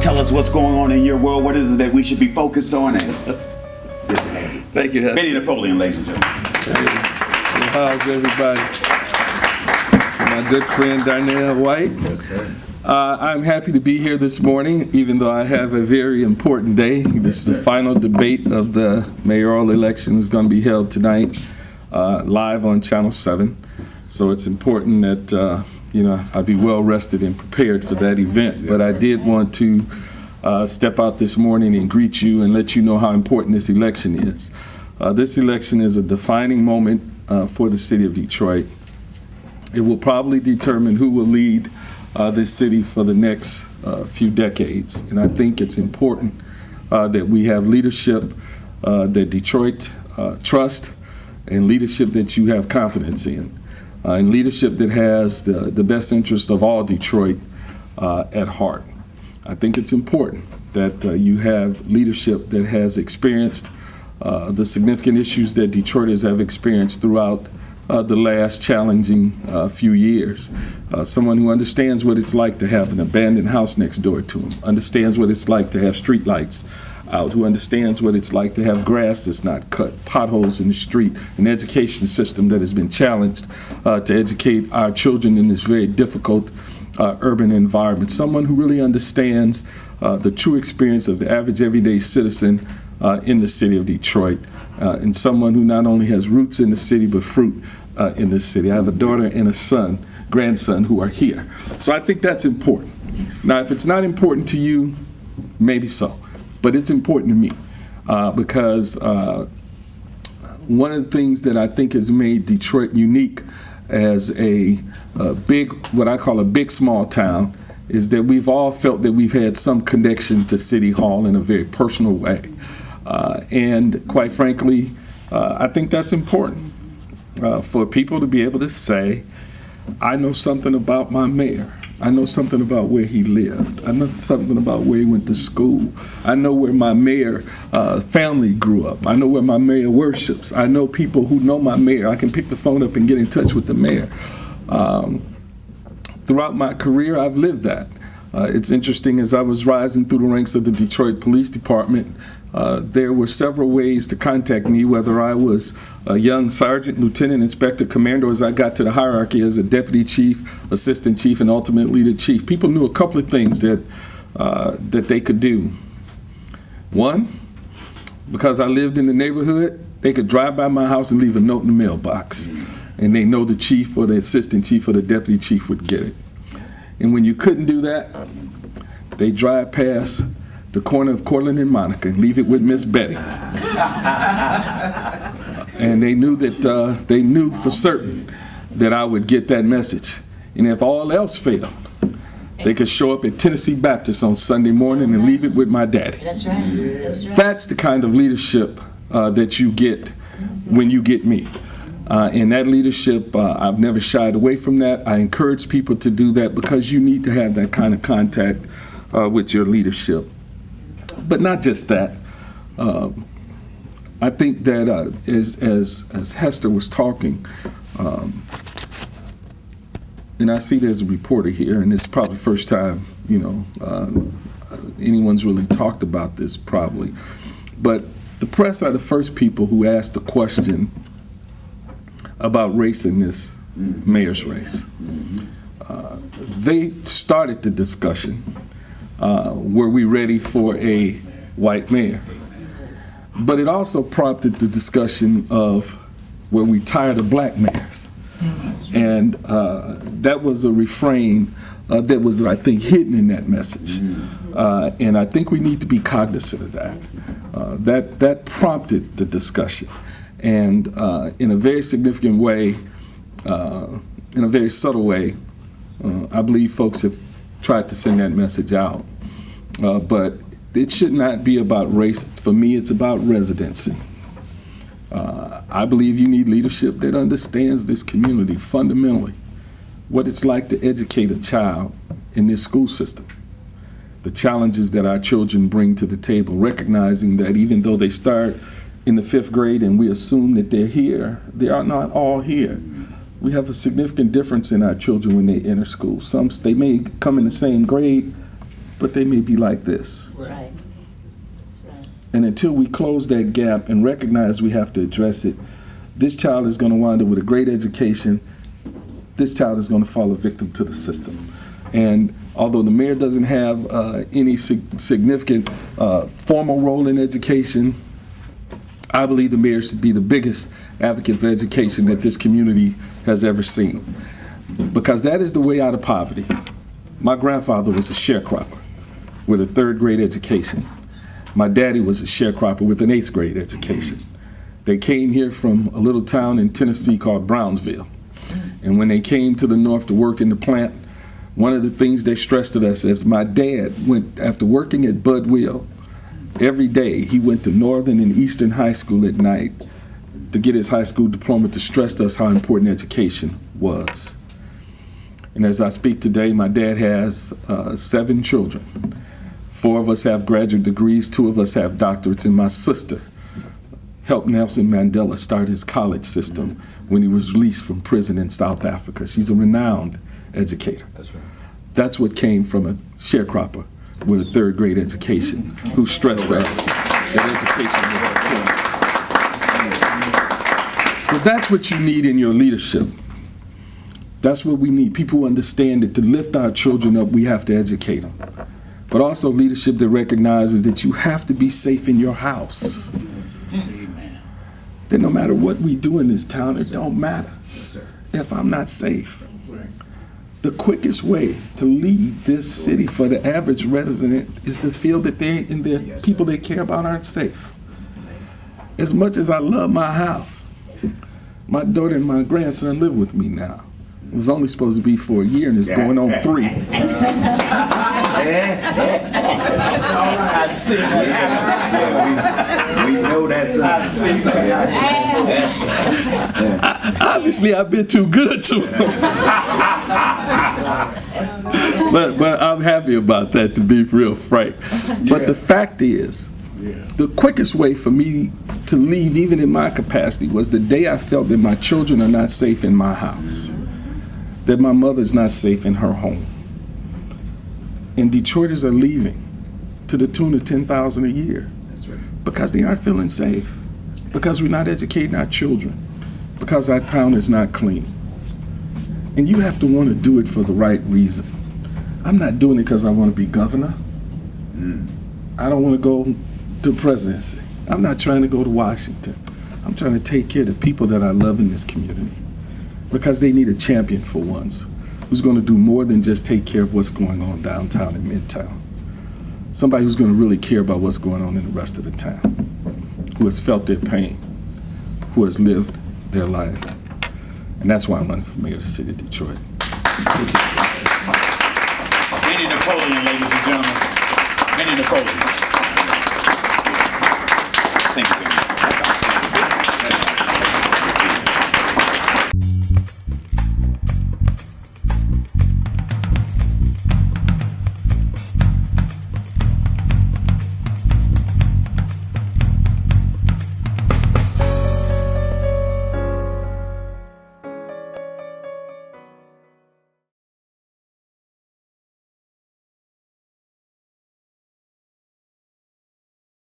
Tell us what's going on in your world. What is it that we should be focused on? And good to have you. Thank you, Hester. Benny Napoleon, ladies and gentlemen. How's everybody? My good friend Darnell White. Yes, sir. I'm happy to be here this morning, even though I have a very important day. This is the final debate of the mayoral election. Is going to be held tonight, live on Channel 7. So it's important that I be well rested and prepared for that event. But I did want to step out this morning and greet you and let you know how important this election is. This election is a defining moment for the city of Detroit. It will probably determine who will lead this city for the next few decades. And I think it's important that we have leadership that Detroit trusts and leadership that you have confidence in. And leadership that has the best interest of all Detroit at heart. I think it's important that you have leadership that has experienced the significant issues that Detroiters have experienced throughout the last challenging few years. Someone who understands what it's like to have an abandoned house next door to them, understands what it's like to have street lights out, who understands what it's like to have grass that's not cut, potholes in the street, an education system that has been challenged to educate our children in this very difficult urban environment. Someone who really understands the true experience of the average everyday citizen in the city of Detroit, and someone who not only has roots in the city but fruit in the city. I have a daughter and a grandson who are here. So I think that's important. Now, if it's not important to you, maybe so. But it's important to me because one of the things that I think has made Detroit unique as a big, what I call a big small town, is that we've all felt that we've had some connection to City Hall in a very personal way. And quite frankly, I think that's important for people to be able to say, I know something about my mayor. I know something about where he lived. I know something about where he went to school. I know where my mayor family grew up. I know where my mayor worships. I know people who know my mayor. I can pick the phone up and get in touch with the mayor. Throughout my career, I've lived that. It's interesting, as I was rising through the ranks of the Detroit Police Department, there were several ways to contact me, whether I was a young sergeant, lieutenant, inspector, commander, or as I got to the hierarchy as a deputy chief, assistant chief, and ultimately the chief. People knew a couple of things that they could do. One, because I lived in the neighborhood, they could drive by my house and leave a note in the mailbox, and they know the chief or the assistant chief or the deputy chief would get it. And when you couldn't do that, they drive past the corner of Cortland and Monica and leave it with Miss Betty. And they knew that they knew for certain that I would get that message. And if all else failed, they could show up at Tennessee Baptist on Sunday morning and leave it with my daddy. That's right. That's right. That's the kind of leadership that you get when you get me. And that leadership, I've never shied away from that. I encourage people to do that because you need to have that kind of contact with your leadership. But not just that. I think that as Hester was talking, and I see there's a reporter here, and it's probably the first time anyone's really talked about this probably. But the press are the first people who asked the question about race in this mayor's race. They started the discussion. Were we ready for a white mayor? But it also prompted the discussion of, were we tired of black mayors? And that was a refrain that was, I think, hidden in that message. And I think we need to be cognizant of that. That prompted the discussion. And in a very significant way, in a very subtle way, I believe folks have tried to send that message out. But it should not be about race. For me, it's about residency. I believe you need leadership that understands this community fundamentally, what it's like to educate a child in this school system. the challenges that our children bring to the table, recognizing that even though they start in the 5th grade and we assume that they're here, they are not all here. We have a significant difference in our children when they enter school. They may come in the same grade, but they may be like this. Right. And until we close that gap and recognize we have to address it, this child is going to wind up with a great education. This child is going to fall a victim to the system. And although the mayor doesn't have any significant formal role in education, I believe the mayor should be the biggest advocate for education that this community has ever seen, because that is the way out of poverty. My grandfather was a sharecropper with a 3rd grade education. My daddy was a sharecropper with an 8th grade education. They came here from a little town in Tennessee called Brownsville. And when they came to the north to work in the plant, one of the things they stressed to us is my dad went, after working at Budwell, every day he went to Northern and Eastern High School at night to get his high school diploma, to stress to us how important education was. And as I speak today, my dad has 7 children. 4 of us have graduate degrees, 2 of us have doctorates, and my sister helped Nelson Mandela start his college system when he was released from prison in South Africa. She's a renowned educator. That's right. That's what came from a sharecropper with a 3rd grade education who stressed to us that education was important. So that's what you need in your leadership. That's what we need. People who understand that to lift our children up, we have to educate them. But also leadership that recognizes that you have to be safe in your house. That no matter what we do in this town, it don't matter if I'm not safe. The quickest way to leave this city for the average resident is to feel that people they care about aren't safe. As much as I love my house, my daughter and my grandson live with me now. It was only supposed to be for a year, and it's going on 3. That's all right. I've seen that. We know that's I've seen that. Obviously, I've been too good to him. but I'm happy about that, to be real frank. But the fact is, the quickest way for me to leave, even in my capacity, was the day I felt that my children are not safe in my house, that my mother's not safe in her home. And Detroiters are leaving to the tune of 10,000 a year. That's right. Because they aren't feeling safe, because we're not educating our children, because our town is not clean. And you have to want to do it for the right reason. I'm not doing it because I want to be governor. I don't want to go to presidency. I'm not trying to go to Washington. I'm trying to take care of the people that I love in this community, because they need a champion for once who's going to do more than just take care of what's going on downtown and midtown. Somebody who's going to really care about what's going on in the rest of the town, who has felt their pain, who has lived their life. And that's why I'm running for mayor of the city of Detroit. Many Napoleon, ladies and gentlemen. Many Napoleon. Thank you.